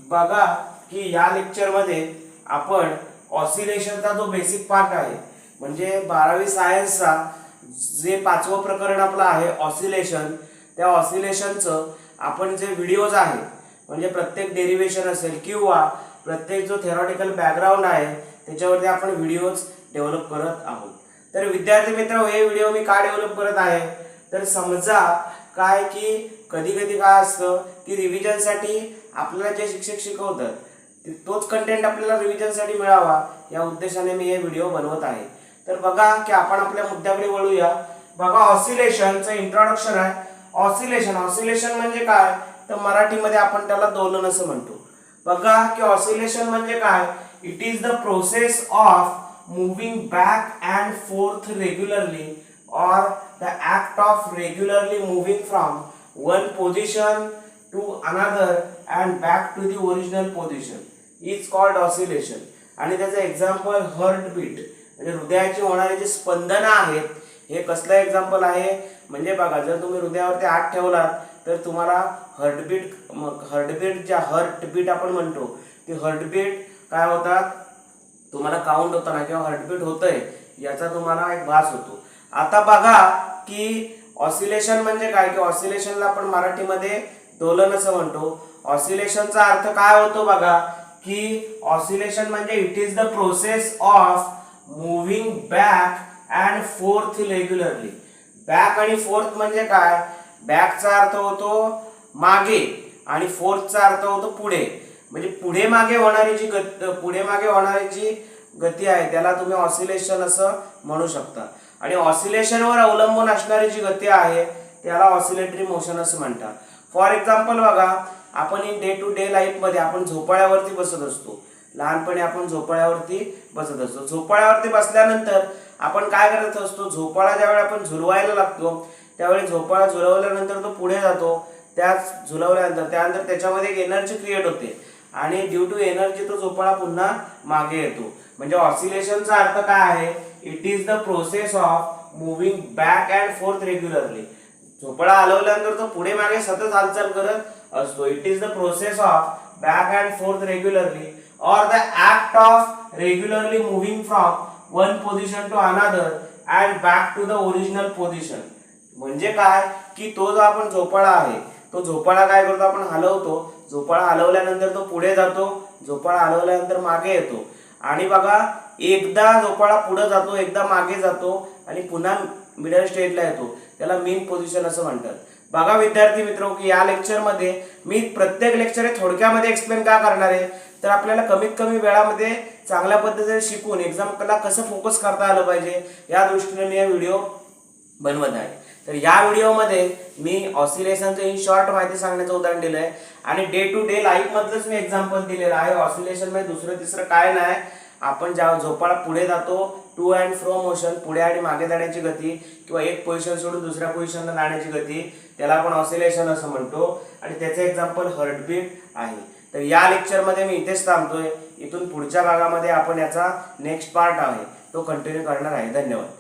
बघा की या लेक्चर मध्ये आपण ऑसिलेशनचा जो बेसिक पार्ट आहे म्हणजे 12वी सायन्सचा जे 5वं प्रकरण आपलं आहे ऑसिलेशन, त्या ऑसिलेशनचं आपण जे व्हिडिओज आहे म्हणजे प्रत्येक डेरिवेशन असेल किंवा प्रत्येक जो थेरॉटिकल बॅकग्राऊंड आहे त्याच्यावरती आपण व्हिडिओज डेव्हलप करत आहोत. तर विद्यार्थी मित्र, हे व्हिडिओ मी का डेव्हलप करत आहे तर समजा काय की कधी कधी काय असतं की रिव्हिजनसाठी आपल्याला जे शिक्षक शिकवतात तोच कंटेंट आपल्याला रिव्हिजनसाठी मिळावा या उद्देशाने मी हे व्हिडिओ बनवत आहे. तर बघा की आपण आपल्या मुद्द्याकडे वळूया. बघा, ऑसिलेशनचं इंट्रोडक्शन आहे. ऑसिलेशन म्हणजे काय तर मराठीमध्ये आपण त्याला दोलन असं म्हणतो. बघा की ऑसिलेशन म्हणजे काय, it is the process of moving back and forth regularly or the act of regularly moving from one position to another and back to the original position is called oscillation. आणि त्याचं example heartbeat म्हणजे हृदयाची होणारे जे स्पंदन आहेत हे कसलं example आहे म्हणजे बघा, जर तुम्ही हृदयावरती हात ठेवलात तर तुम्हाला हार्टबीट आपण म्हणतो ती हार्टबीट काय होतात तुम्हाला काउंट होताना किंवा हार्टबीट होतंय याचा तुम्हाला एक भास होतो. आता बघा की ऑसिलेशन म्हणजे काय की ऑसिलेशनला आपण मराठीमध्ये दोलन असं म्हणतो. ऑसिलेशनचा अर्थ काय होतो बघा की ऑसिलेशन म्हणजे it is the process of moving back and forth regularly. Back आणि फोर्थ म्हणजे काय, बॅकचा अर्थ होतो मागे आणि फोर्थचा अर्थ होतो पुढे. म्हणजे पुढे मागे होणारी जी गती आहे त्याला तुम्ही ऑसिलेशन असं म्हणू शकता. आणि ऑसिलेशनवर अवलंबून असणारी जी गती आहे त्याला ऑसिलेटरी मोशन असं म्हणतात. फॉर एक्झाम्पल बघा, आपण in day to day life मध्ये आपण झोपाळ्यावरती बसत असतो. लहानपणी आपण झोपाळ्यावरती बसत असतो. झोपाळ्यावरती बसल्यानंतर आपण काय करत असतो, झोपाळा ज्यावेळी आपण झुलवायला लागतो त्यावेळी झोपाळा झुलवल्यानंतर तो पुढे जातो. त्याच झुलवल्यानंतर त्यानंतर त्याच्यामध्ये एक एनर्जी क्रिएट होते आणि ड्यू टू एनर्जी तो झोपाळा पुन्हा मागे येतो. म्हणजे ऑसिलेशनचा अर्थ काय आहे, it is the process of moving back and forth regularly. झोपाळा हलवल्यानंतर तो पुढे मागे सतत हालचाल करत असतो. It is the process of back and forth regularly or the act of regularly moving from one position to another and back to the original position. म्हणजे काय की तो जो आपण झोपाळा आहे तो झोपाळा काय करतो, आपण हलवतो. झोपाळा हलवल्यानंतर तो पुढे जातो, झोपाळा हलवल्यानंतर मागे येतो. आणि बघा, एकदा झोपाळा पुढे जातो, एकदा मागे जातो आणि पुन्हा मिडल स्टेजला येतो. त्याला मीन पोझिशन असं म्हणतात. बघा विद्यार्थी मित्र, की या लेक्चर मध्ये मी प्रत्येक लेक्चर थोडक्यामध्ये एक्सप्लेन का करणार आहे तर आपल्याला कमीत कमी वेळामध्ये चांगल्या पद्धतीने शिकून एक्झामला कसं फोकस करता आलं पाहिजे या दृष्टीने मी हा व्हिडिओ बनवत आहे. तर या व्हिडिओमध्ये मी ऑसिलेशनचं इन शॉर्ट माहिती सांगण्याचं उदाहरण दिलं आहे आणि डे टू डे लाईफ मधलंच मी एक्झाम्पल दिलेलं आहे. ऑसिलेशन मध्ये दुसरं तिसरं काय नाही. आपण जेव्हा झोपाळा पुढे जातो, टू अँड फ्रो मोशन, पुढे आणि मागे जाण्याची गती किंवा एक पोझिशन सोडून दुसऱ्या पोझिशनला जाण्याची गती, त्याला आपण ऑसिलेशन असं म्हणतो. आणि त्याचं एक्झाम्पल हार्टबीट आहे. तर या लेक्चरमध्ये मी इथेच थांबतोय. इथून पुढच्या भागामध्ये आपण याचा नेक्स्ट पार्ट आहे तो कंटिन्यू करणार आहे. धन्यवाद.